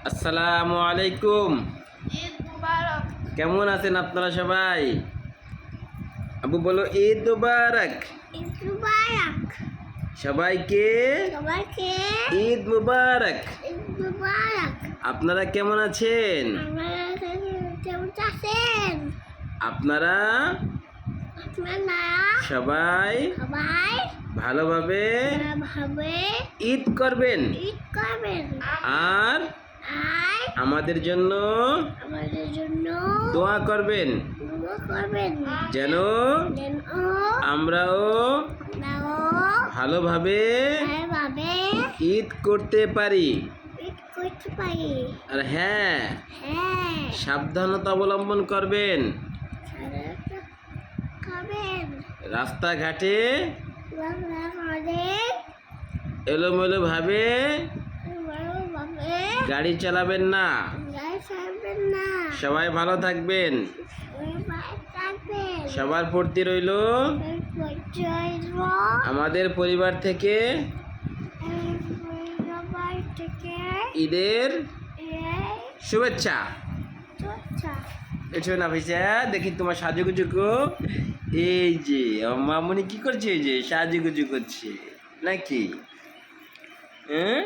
আসসালামু আলাইকুম। ঈদ মুবারক। কেমন আছেন আপনারা সবাই? আবু বলো ঈদ মুবারক। ঈদ মুবারক। সবাইকে সবাইকে ঈদ মুবারক। ঈদ মুবারক। আপনারা কেমন আছেন? আপনারা কেমন আছেন? আপনারা আপনারা সবাই সবাই ভালোভাবে ভাবে ঈদ করবেন ঈদ করবেন আর আর আমাদের জন্য আমাদের জন্য দোয়া করবেন দোয়া করবেন যেন যেন আমরাও আমরাও ভালোভাবে ভাবে ঈদ করতে পারি। ঈদ করতে পারি। আর হ্যাঁ, হ্যাঁ সাবধানতা অবলম্বন করবেন। খাবেন রাস্তাঘাটে আমাদের এলোমেলো ভাবে ভালোভাবে গাড়ি চালাবেন না। গায়ে ছাড়বেন না। সবাই ভালো থাকবেন। সবাই থাকবেন। সবার প্রতি রইল পরিচয় আমাদের পরিবার থেকে সবাই থেকে ঈদের শুভেচ্ছা। চর্চা এসো না ভাইসা, দেখি তোমার সাজুগুজু কো। এই যে আমার মামুনি কি করছে? এই যে সাজুগুজু করছে নাকি? হ্যাঁ,